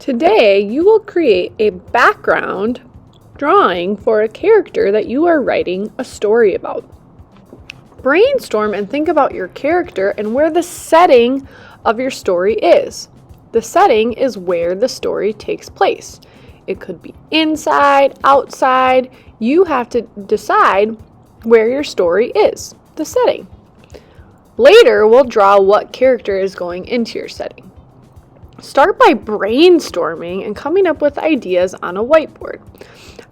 Today, you will create a background drawing for a character that you are writing a story about. Brainstorm and think about your character and where the setting of your story is. The setting is where the story takes place. It could be inside, outside. You have to decide where your story is, the setting. Later, we'll draw what character is going into your setting. Start by brainstorming and coming up with ideas on a whiteboard.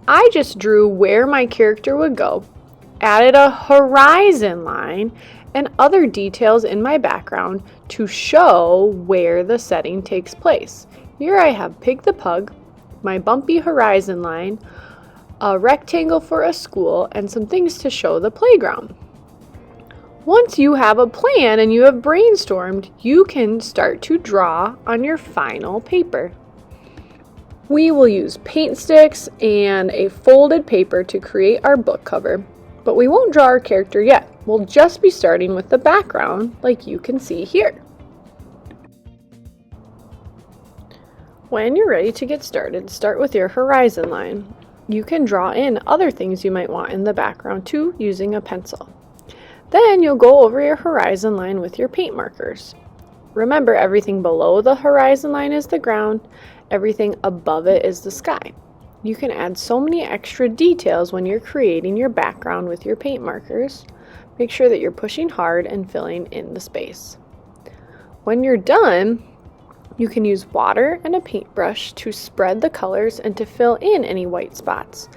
I just drew where my character would go, added a horizon line and other details in my background to show where the setting takes place. Here I have Pig the Pug, my bumpy horizon line, a rectangle for a school, and some things to show the playground. Once you have a plan and you have brainstormed, you can start to draw on your final paper. We will use paint sticks and a folded paper to create our book cover, but we won't draw our character yet. We'll just be starting with the background like you can see here. When you're ready to get started, start with your horizon line. You can draw in other things you might want in the background too using a pencil. Then you'll go over your horizon line with your paint markers. Remember, everything below the horizon line is the ground, everything above it is the sky. You can add so many extra details when you're creating your background with your paint markers. Make sure that you're pushing hard and filling in the space. When you're done, you can use water and a paintbrush to spread the colors and to fill in any white spots.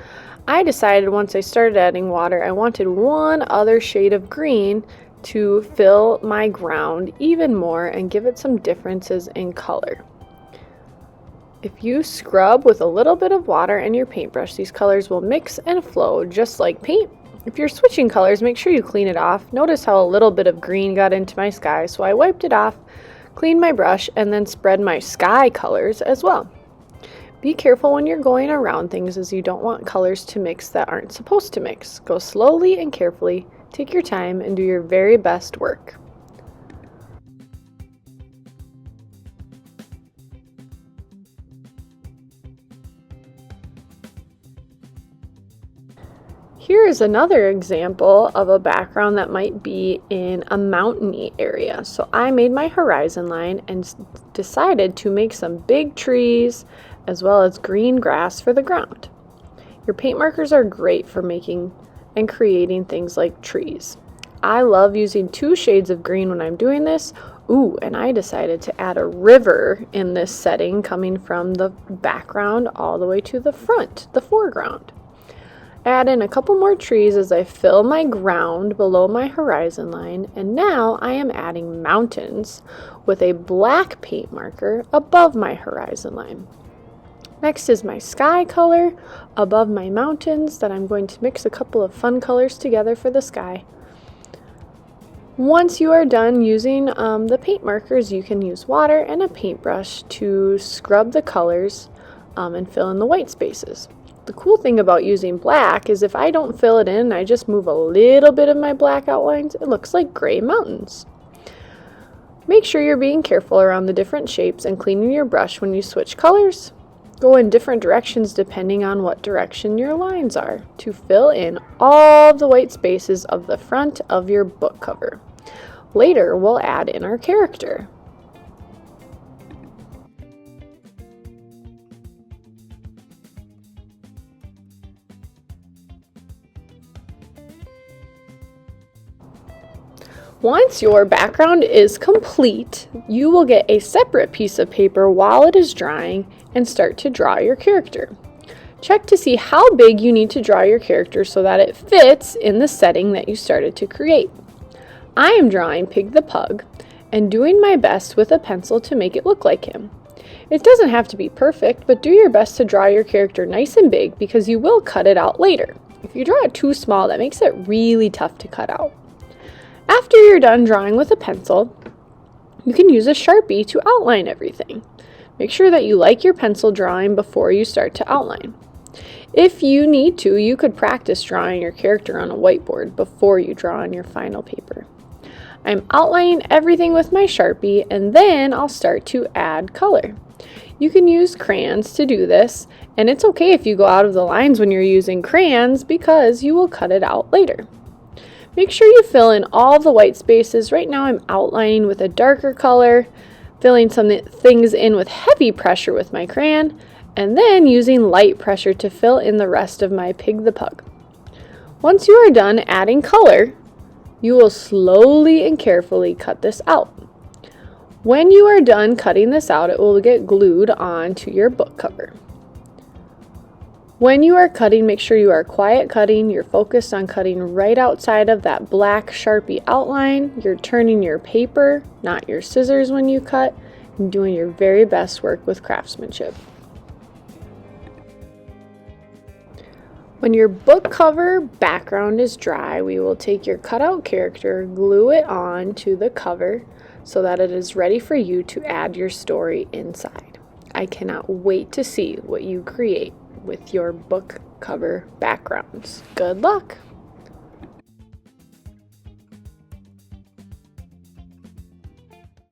I decided once I started adding water, I wanted one other shade of green to fill my ground even more and give it some differences in color. If you scrub with a little bit of water and your paintbrush, these colors will mix and flow just like paint. If you're switching colors, make sure you clean it off. Notice how a little bit of green got into my sky, so I wiped it off, cleaned my brush, and then spread my sky colors as well. Be careful when you're going around things, as you don't want colors to mix that aren't supposed to mix. Go slowly and carefully, take your time, and do your very best work. Here is another example of a background that might be in a mountainy area. So I made my horizon line and decided to make some big trees as well as green grass for the ground. Your paint markers are great for making and creating things like trees. I love using 2 shades of green when I'm doing this. And I decided to add a river in this setting coming from the background all the way to the front, the foreground. Add in a couple more trees as I fill my ground below my horizon line, and now I am adding mountains with a black paint marker above my horizon line. Next is my sky color above my mountains that I'm going to mix a couple of fun colors together for the sky. Once you are done using the paint markers, you can use water and a paintbrush to scrub the colors and fill in the white spaces. The cool thing about using black is if I don't fill it in, I just move a little bit of my black outlines, it looks like gray mountains. Make sure you're being careful around the different shapes and cleaning your brush when you switch colors. Go in different directions depending on what direction your lines are to fill in all the white spaces of the front of your book cover. Later, we'll add in our character. Once your background is complete, you will get a separate piece of paper while it is drying and start to draw your character. Check to see how big you need to draw your character so that it fits in the setting that you started to create. I am drawing Pig the Pug and doing my best with a pencil to make it look like him. It doesn't have to be perfect, but do your best to draw your character nice and big because you will cut it out later. If you draw it too small, that makes it really tough to cut out. After you're done drawing with a pencil, you can use a Sharpie to outline everything. Make sure that you like your pencil drawing before you start to outline. If you need to, you could practice drawing your character on a whiteboard before you draw on your final paper. I'm outlining everything with my Sharpie, and then I'll start to add color. You can use crayons to do this, and it's okay if you go out of the lines when you're using crayons because you will cut it out later. Make sure you fill in all the white spaces. Right now I'm outlining with a darker color, filling some things in with heavy pressure with my crayon, and then using light pressure to fill in the rest of my Pig the Pug. Once you are done adding color, you will slowly and carefully cut this out. When you are done cutting this out, it will get glued onto your book cover. When you are cutting, make sure you are quiet cutting. You're focused on cutting right outside of that black Sharpie outline. You're turning your paper, not your scissors when you cut, and doing your very best work with craftsmanship. When your book cover background is dry, we will take your cutout character, glue it on to the cover so that it is ready for you to add your story inside. I cannot wait to see what you create with your book cover backgrounds. Good luck!